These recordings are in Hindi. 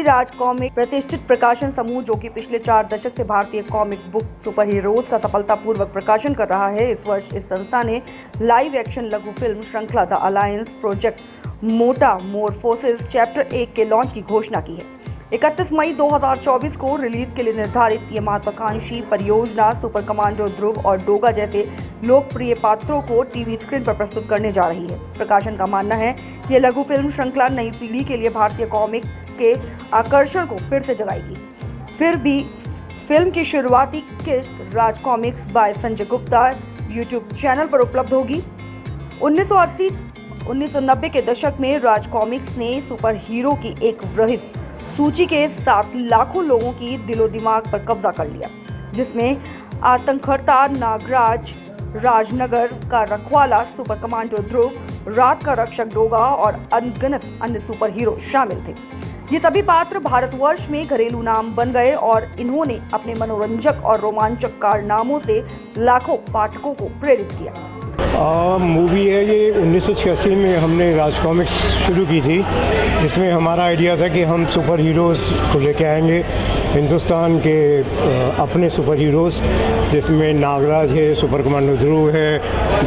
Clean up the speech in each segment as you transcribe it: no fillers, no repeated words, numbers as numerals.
राज कॉमिक प्रतिष्ठित प्रकाशन समूह जो कि पिछले 4 दशक से भारतीय कॉमिक बुक सुपर हीरोज का सफलतापूर्वक प्रकाशन कर रहा है, इस वर्ष इस संस्था ने लाइव एक्शन लघु फिल्म श्रृंखला द अलायंस प्रोजेक्ट मोटामोर्फोसिस चैप्टर 1 के लॉन्च की घोषणा की है। 31 मई 2024 को रिलीज के लिए निर्धारित ये महत्वाकांक्षी परियोजना सुपर कमांडो ध्रुव और डोगा जैसे लोकप्रिय पात्रों को टीवी स्क्रीन पर प्रस्तुत करने जा रही है। प्रकाशन का मानना है कि यह लघु फिल्म श्रृंखला नई पीढ़ी के लिए भारतीय कॉमिक्स के आकर्षण को फिर से जगाएगी। फिर भी फिल्म की शुरुआती किस्त Raj comics by Sanjay Gupta YouTube channel पर उपलब्ध होगी। 1980-1990 के दशक में राज कॉमिक्स ने सुपर हीरो की एक वृहद सूची के साथ लाखों लोगों की दिलो दिमाग पर कब्जा कर लिया, जिसमें आतंककर्ता नागराज, राजनगर का रखवाला सुपर कमांडो ध्रुव, रात का रक्षक डोगा और अनगिनत अन्य सुपर हीरो शामिल थे। ये सभी पात्र भारतवर्ष में घरेलू नाम बन गए और इन्होंने अपने मनोरंजक और रोमांचक कारनामों से लाखों पाठकों को प्रेरित किया। मूवी है ये 1986 में हमने राज कॉमिक्स शुरू की थी, जिसमें हमारा आइडिया था कि हम सुपर हीरोज़ को लेके आएंगे हिंदुस्तान के अपने सुपर हीरोज़, जिसमें नागराज है, सुपर कमांडो ध्रुव है,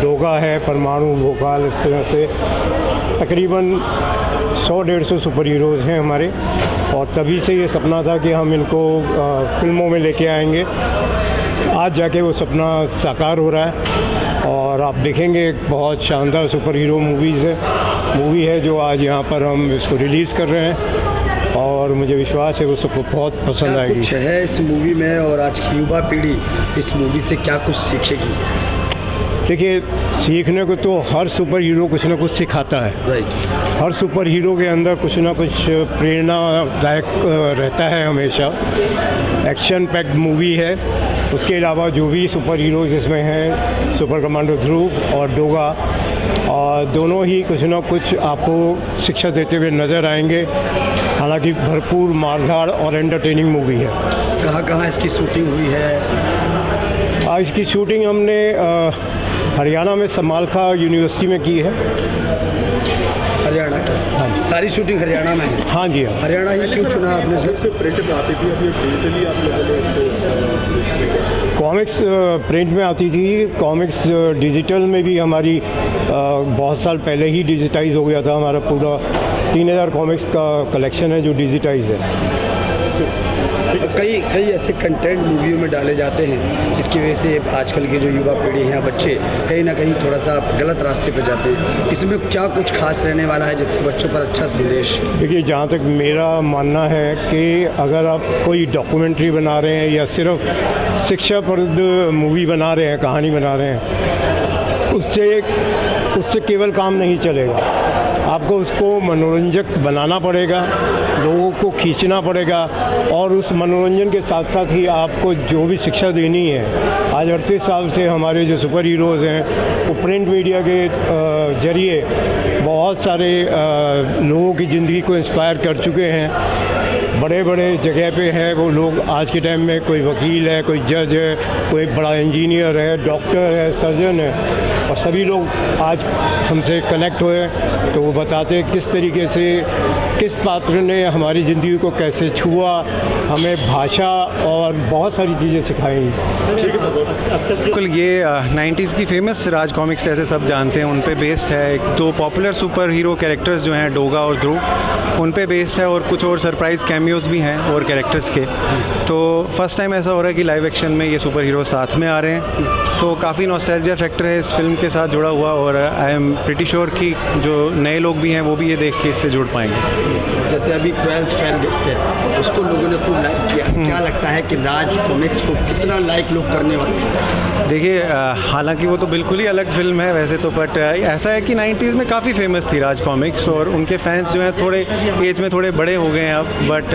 डोगा है, परमाणु, भोपाल, इस तरह से तकरीबन 100-150 सुपर हीरोज़ हैं हमारे। और तभी से ये सपना था कि हम इनको फिल्मों में लेके आएंगे। आज जाके वो सपना साकार हो रहा है और आप देखेंगे एक बहुत शानदार सुपर हीरो मूवी है जो आज यहाँ पर हम इसको रिलीज़ कर रहे हैं और मुझे विश्वास है वो सबको बहुत पसंद आएगी। कुछ है इस मूवी में और आज की युवा पीढ़ी इस मूवी से क्या कुछ सीखेगी? देखिए, सीखने को तो हर सुपर हीरो कुछ ना कुछ सिखाता है। राइट। हर सुपर हीरो के अंदर कुछ ना कुछ प्रेरणादायक रहता है हमेशा। एक्शन पैक्ड मूवी है। उसके अलावा जो भी सुपर हीरोज इसमें हैं, सुपर कमांडो ध्रुव और डोगा, और दोनों ही कुछ ना कुछ आपको शिक्षा देते हुए नज़र आएंगे। हालांकि भरपूर मारधाड़ और एंटरटेनिंग मूवी है। कहाँ इसकी शूटिंग हुई है? इसकी शूटिंग हमने हरियाणा में समालखा यूनिवर्सिटी में की है। हरियाणा की? हाँ। सारी शूटिंग हरियाणा में है? हाँ जी, हाँ। हरियाणा ही क्यों चुना आपने? से प्रिंट में आती थी, अभी डिजिटली आप लोगों ने इसको कॉमिक्स प्रिंट में आती थी। कॉमिक्स डिजिटल में भी हमारी बहुत साल पहले ही डिजिटाइज हो गया था। हमारा पूरा 3000 कॉमिक्स का कलेक्शन है जो डिजिटाइज है। कई ऐसे कंटेंट मूवियों में डाले जाते हैं जिसकी वजह से आजकल की जो युवा पीढ़ी है, बच्चे कहीं ना कहीं थोड़ा सा गलत रास्ते पर जाते हैं। इसमें क्या कुछ खास रहने वाला है जिससे बच्चों पर अच्छा संदेश? देखिए, जहाँ तक मेरा मानना है कि अगर आप कोई डॉक्यूमेंट्री बना रहे हैं या सिर्फ शिक्षाप्रद मूवी बना रहे हैं, कहानी बना रहे हैं, उससे केवल काम नहीं चलेगा। आपको उसको मनोरंजक बनाना पड़ेगा, लोगों को खींचना पड़ेगा और उस मनोरंजन के साथ साथ ही आपको जो भी शिक्षा देनी है। आज 38 साल से हमारे जो सुपर हीरोज़ हैं वो प्रिंट मीडिया के ज़रिए बहुत सारे लोगों की ज़िंदगी को इंस्पायर कर चुके हैं। बड़े बड़े जगह पे हैं वो लोग आज के टाइम में। कोई वकील है, कोई जज है, कोई बड़ा इंजीनियर है, डॉक्टर है, सर्जन है, और सभी लोग आज हमसे कनेक्ट हुए तो वो बताते हैं किस तरीके से किस पात्र ने हमारी ज़िंदगी को कैसे छुआ, हमें भाषा और बहुत सारी चीज़ें सिखाई। बिल्कुल, ये 90s की फेमस राज कॉमिक्स ऐसे सब जानते हैं, उन पे बेस्ड है। 2 पॉपुलर सुपर हीरो कैरेक्टर्स जो हैं डोगा और ध्रुव, उन पे बेस्ड है और कुछ और सरप्राइज़ कैमियोज भी हैं और कैरेक्टर्स के। तो फर्स्ट टाइम ऐसा हो रहा है कि लाइव एक्शन में ये सुपर हीरो साथ में आ रहे हैं, तो काफ़ी नॉस्टैल्जिया फैक्टर है इस फिल्म के साथ जुड़ा हुआ। और आई एम प्रीटी श्योर कि जो नए लोग भी हैं वो भी ये देख के इससे जुड़ पाएंगे। जैसे अभी 12th फेल गई है, उसको लोगों ने खूब लाइक किया। क्या लगता है कि राज कॉमिक्स को कितना लाइक लोग करने वाले हैं? देखिए, हालांकि वो तो बिल्कुल ही अलग फिल्म है वैसे तो, बट ऐसा है कि 90s में काफ़ी फेमस थी राज कॉमिक्स और उनके फैंस जो हैं थोड़े एज में थोड़े बड़े हो गए हैं अब। बट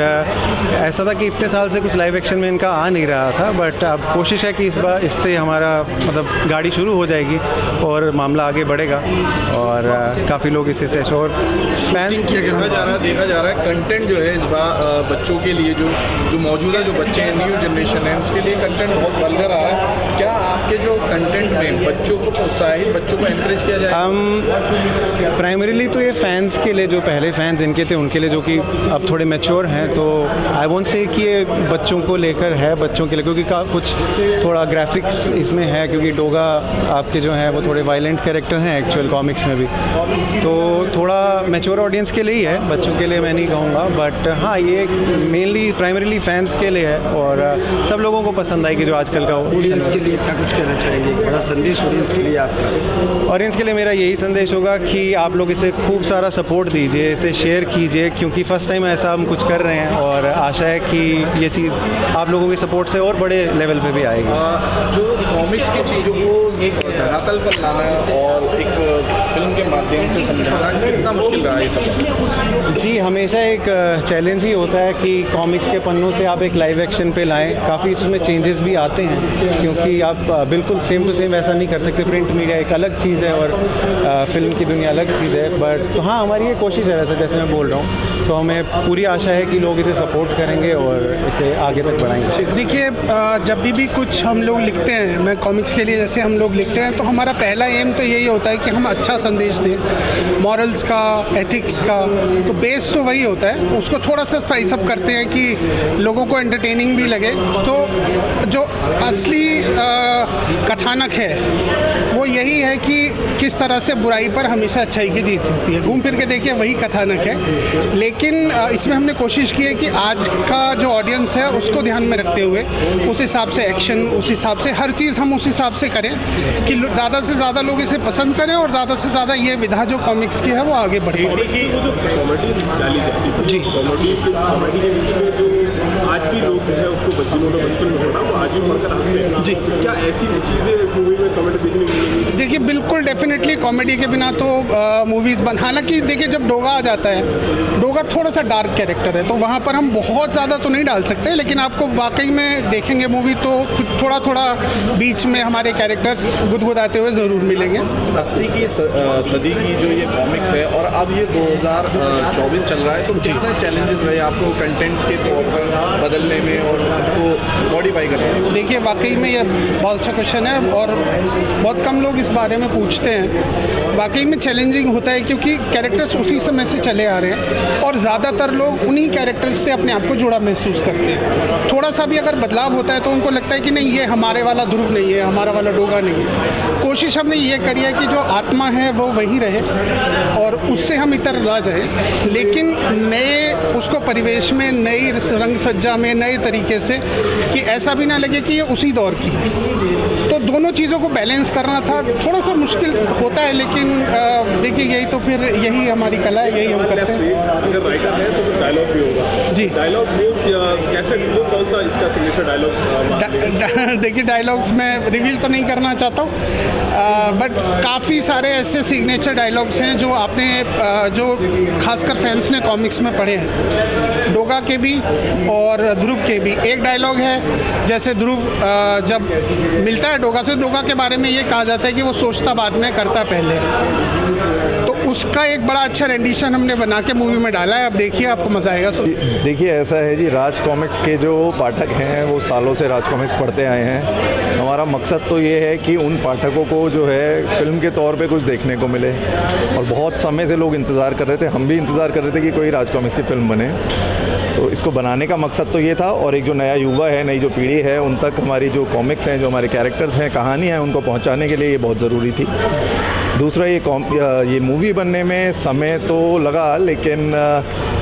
ऐसा था कि इतने साल से कुछ लाइव एक्शन में इनका आ नहीं रहा था, बट अब कोशिश है कि इस बार इससे हमारा मतलब गाड़ी शुरू हो जाएगी और मामला आगे बढ़ेगा और काफ़ी लोग इससे और फैन देखा जा रहा है कंटेंट जो है इस बार बच्चों के लिए जो मौजूदा जो बच्चे हैं, न्यू जनरेशन है, उसके लिए कंटेंट बहुत वल्गर आ रहा है। क्या आप आपके जो कंटेंट में बच्चों को प्रोत्साहित, बच्चों को एनकरेज किया जाए? हम प्राइमरीली तो ये फैंस के लिए, जो पहले फैंस इनके थे उनके लिए, जो कि अब थोड़े मैच्योर हैं, तो आई वोंट से कि ये बच्चों को लेकर है, बच्चों के लिए, क्योंकि कुछ थोड़ा ग्राफिक्स इसमें है, क्योंकि डोगा आपके जो हैं वो थोड़े वायलेंट कैरेक्टर हैं एक्चुअल कॉमिक्स में भी, तो थोड़ा मैच्योर ऑडियंस के लिए ही है, बच्चों के लिए मैं नहीं कहूँगा। बट हाँ, ये मेनली प्राइमरीली फैंस के लिए है और सब लोगों को पसंद आएगी जो आजकल का ऑडियंस के लिए क्या कुछ कहना चाहेंगे? एक बड़ा संदेश ऑडियंस के लिए आपका? ऑडियंस के लिए मेरा यही संदेश होगा कि आप लोग इसे खूब सारा सपोर्ट दीजिए, इसे शेयर कीजिए, क्योंकि फ़र्स्ट टाइम ऐसा हम कुछ कर रहे हैं और आशा है कि ये चीज़ आप लोगों के सपोर्ट से और बड़े लेवल पे भी आएगी। जो कॉमिक्स की चीज़ों को एक धरातल पर लाना और एक फिल्म के माध्यम से समझाना कितना मुश्किल रहा है सब? जी, हमेशा एक चैलेंज ही होता है कि कॉमिक्स के पन्नों से आप एक लाइव एक्शन पे लाएं। काफ़ी उसमें चेंजेस भी आते हैं, क्योंकि आप बिल्कुल सेम टू सेम ऐसा नहीं कर सकते। प्रिंट मीडिया एक अलग चीज़ है और फिल्म की दुनिया अलग चीज़ है। बट तो हाँ, हमारी ये कोशिश है, वैसे जैसे मैं बोल रहा हूँ, तो हमें पूरी आशा है कि लोग इसे सपोर्ट करेंगे और इसे आगे तक बढ़ाएंगे। देखिए, जब भी कुछ हम लोग लिखते हैं, मैं कॉमिक्स के लिए जैसे हम लोग लिखते हैं, तो हमारा पहला एम तो यही होता है कि हम अच्छा संदेश दें, मॉरल्स का, एथिक्स का, तो बेस तो वही होता है। उसको थोड़ा सा स्पाइस अप करते हैं कि लोगों को एंटरटेनिंग भी लगे। तो जो असली कथानक है वो यही है कि किस तरह से बुराई पर हमेशा अच्छाई की जीत होती है। घूम फिर के देखिए वही कथानक है, लेकिन इसमें हमने कोशिश की है कि आज का जो ऑडियंस है उसको ध्यान में रखते हुए उस हिसाब से एक्शन, उस हिसाब से हर चीज़ हम उस हिसाब से करें कि ज़्यादा से ज़्यादा लोग इसे पसंद करें और ज़्यादा से ज़्यादा ये विधा जो कॉमिक्स की है वो आगे बढ़े। कॉमेडी डाली जाती है जी, कॉमेडी के बीच में जो आज भी लोग जो है उसको बचपन में होना वो आज भी पढ़कर हंसते हैं जी। क्या ऐसी चीज़ें इस मूवी में कॉमेडी देखने को मिलेंगी? देखिए, बिल्कुल डेफिनेटली कॉमेडी के बिना तो मूवीज़ बन, हालांकि देखिए जब डोगा आ जाता है, डोगा थोड़ा सा डार्क कैरेक्टर है, तो वहाँ पर हम बहुत ज़्यादा तो नहीं डाल सकते, लेकिन आपको वाकई में देखेंगे मूवी तो थोड़ा थोड़ा बीच में हमारे कैरेक्टर्स गुदगुदाते हुए ज़रूर मिलेंगे। 80 की सदी की जो ये कॉमिक्स है और अब ये 2024 चल रहा है, तो कितने चैलेंजेस रहे आपको कंटेंट के तौर पर बदलने में और उसको मॉडिफाई करने में? देखिए, वाकई में ये बहुत अच्छा क्वेश्चन है और बहुत कम लोग इस बारे में पूछते हैं। वाकई में चैलेंजिंग होता है, क्योंकि कैरेक्टर्स उसी समय से चले आ रहे हैं और ज़्यादातर लोग उन्हीं कैरेक्टर्स से अपने आप को जुड़ा महसूस करते हैं। थोड़ा सा भी अगर बदलाव होता है तो उनको लगता है कि नहीं, ये हमारे वाला ध्रुव नहीं है, हमारा वाला डोगा नहीं है। कोशिश हमने ये करी है कि जो आत्मा है वो वही रहे और उससे हम इतर ना जाए, लेकिन नए उसको परिवेश में, नई रंग सज्जा में, नए तरीके से, कि ऐसा भी ना लगे कि ये उसी दौर की। तो दोनों चीज़ों को बैलेंस करना था, थोड़ा सा मुश्किल होता है, लेकिन देखिए यही तो फिर यही हमारी कला है, यही हम करते हैं। अगर राइटर है तो डायलॉग भी होगा जी। डायलॉग कैसे, कौन सा इसका सिग्नेचर डायलॉग? देखिए, डायलॉग्स मैं रिवील तो नहीं करना चाहता हूँ, बट काफ़ी सारे ऐसे सिग्नेचर डायलॉग्स हैं जो आपने जो खासकर फैंस ने कॉमिक्स में पढ़े हैं, डोगा के भी और ध्रुव के भी। एक डायलॉग है, जैसे ध्रुव जब मिलता है डोगा से, डोगा के बारे में ये कहा जाता है कि वो सोचता बाद में, करता पहले, तो उसका एक बड़ा अच्छा रेंडिशन हमने बना के मूवी में डाला है। अब देखिए, आपको मज़ा आएगा। देखिए, ऐसा है जी, राज कॉमिक्स के जो पाठक हैं वो सालों से राज कॉमिक्स पढ़ते आए हैं। हमारा मकसद तो ये है कि उन पाठकों को जो है फिल्म के तौर पे कुछ देखने को मिले, और बहुत समय से लोग इंतज़ार कर रहे थे, हम भी इंतज़ार कर रहे थे कि कोई राज कॉमिक्स की फ़िल्म बने। तो इसको बनाने का मकसद तो ये था, और एक जो नया युवा है, नई जो पीढ़ी है, उन तक हमारी जो कॉमिक्स हैं, जो हमारे कैरेक्टर्स हैं, कहानियाँ हैं, उनको पहुँचाने के लिए ये बहुत ज़रूरी थी। दूसरा, ये मूवी बनने में समय तो लगा, लेकिन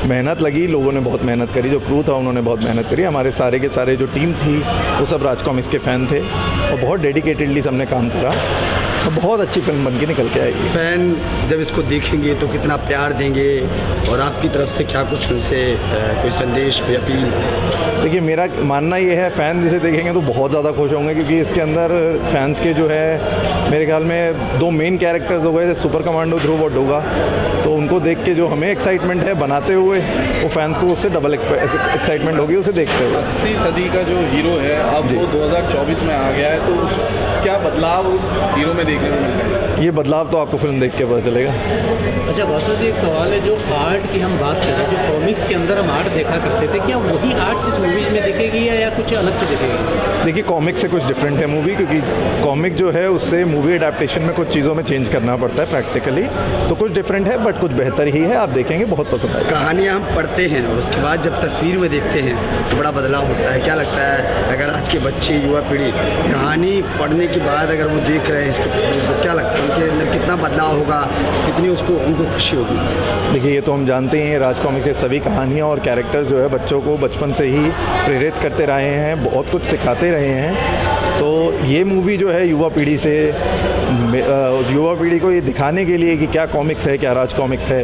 मेहनत लगी, लोगों ने बहुत मेहनत करी, जो क्रू था उन्होंने बहुत मेहनत करी। हमारे सारे के सारे जो टीम थी वो सब राज कॉमिक्स के फ़ैन थे और बहुत डेडिकेटेडली सबने काम करा, तो बहुत अच्छी फिल्म बन के निकल के आएगी। फ़ैन जब इसको देखेंगे तो कितना प्यार देंगे, और आपकी तरफ से क्या कुछ उनसे कोई संदेश, कोई अपील? देखिए, मेरा मानना ये है, फ़ैन जिसे देखेंगे तो बहुत ज़्यादा खुश होंगे, क्योंकि इसके अंदर फैंस के जो है मेरे ख्याल में 2 मेन कैरेक्टर्स हो गए, सुपर कमांडो ध्रुव और डोगा। तो उनको देख के जो हमें एक्साइटमेंट है बनाते हुए, वो फैंस को उससे डबल एक्साइटमेंट होगी उसे देखते हुए। 80 सदी का जो हीरो है अब वो 2024 में आ गया है, तो क्या बदलाव उस हीरो में देखने को मिल रहा है? ये बदलाव तो आपको फिल्म देख के पता चलेगा। अच्छा बासु जी, एक सवाल है, जो आर्ट की हम बात करें, जो कॉमिक्स के अंदर हम आर्ट देखा करते थे, क्या वही आर्ट इस मूवीज में दिखेगी या कुछ अलग से दिखेगी? देखिए, कॉमिक से कुछ डिफरेंट है मूवी, क्योंकि कॉमिक जो है उससे मूवी अडेप्टेशन में कुछ चीज़ों में चेंज करना पड़ता है प्रैक्टिकली, तो कुछ डिफरेंट है बट कुछ बेहतर ही है। आप देखेंगे बहुत पसंद आएगा। कहानियाँ हम पढ़ते हैं और उसके बाद जब तस्वीर में देखते हैं तो बड़ा बदलाव होता है। क्या लगता है, अगर आज के बच्चे, युवा पीढ़ी कहानी पढ़ने के बाद अगर वो देख रहे हैं इसको, तो क्या लगता है उनके अंदर कितना बदलाव होगा, कितनी उनको खुशी होगी? देखिए, ये तो हम जानते हैं, राज कॉमिक्स के सभी कहानियाँ और कैरेक्टर्स जो है बच्चों को बचपन से ही प्रेरित करते रहे हैं, बहुत कुछ सिखाते रहे हैं। तो ये मूवी जो है युवा पीढ़ी को ये दिखाने के लिए कि क्या कॉमिक्स है, क्या राज कॉमिक्स है,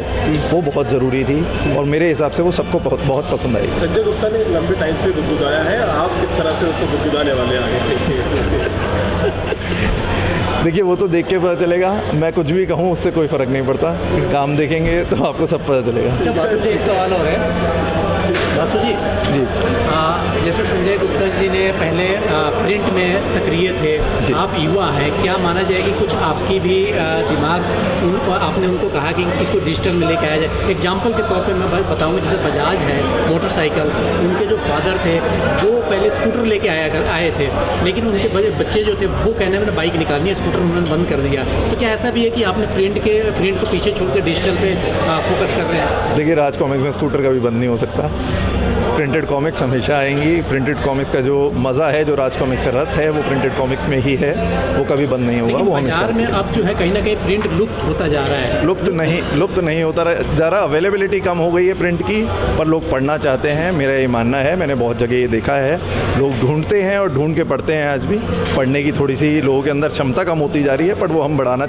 वो बहुत ज़रूरी थी और मेरे हिसाब से वो सबको बहुत पसंद आई। संजय गुप्ता ने लंबे टाइम से गुदगुदाया है, आप किस तरह से उसको गुदगुदाने वाले आगे? देखिए, वो तो देख के पता चलेगा। मैं कुछ भी कहूँ उससे कोई फ़र्क नहीं पड़ता, काम देखेंगे तो आपको सब पता चलेगा। अच्छा बासु जी, एक सवाल और है। बासु जी, जैसे संजय गुप्ता जी ने पहले प्रिंट में सक्रिय थे, आप युवा हैं, क्या माना जाए कि कुछ आपकी भी दिमाग आपने उनको कहा कि इसको डिजिटल में लेके आया जाए? एग्जाम्पल के तौर पे मैं बताऊंगा, जैसे बजाज है मोटरसाइकिल, उनके जो फादर थे वो पहले स्कूटर लेके आए थे, लेकिन उनके बच्चे जो थे वो कहने में बाइक निकालनी है, स्कूटर उन्होंने बंद कर दिया। तो क्या ऐसा भी है कि आपने प्रिंट को पीछे छोड़ के डिजिटल पे फोकस कर रहे हैं? देखिए, राज कॉमिक्स में स्कूटर कभी बंद नहीं हो सकता। प्रिंटेड कॉमिक्स हमेशा आएंगी। प्रिंटेड कॉमिक्स का जो मज़ा है, जो राज कॉमिक्स का रस है, वो प्रिंटेड कॉमिक्स में ही है, वो कभी बंद नहीं होगा। वो हमेशा बाजार में अब जो है कहीं ना कहीं प्रिंट लुप्त होता जा रहा है। लुप्त नहीं होता जा रहा। अवेलेबिलिटी कम हो गई है प्रिंट की, पर लोग पढ़ना चाहते हैं, मेरा ये मानना है। मैंने बहुत जगह ये देखा है, लोग ढूंढते हैं और ढूंढ के पढ़ते हैं। आज भी पढ़ने की थोड़ी सी लोगों के अंदर क्षमता कम होती जा रही है, पर वो हम बढ़ाना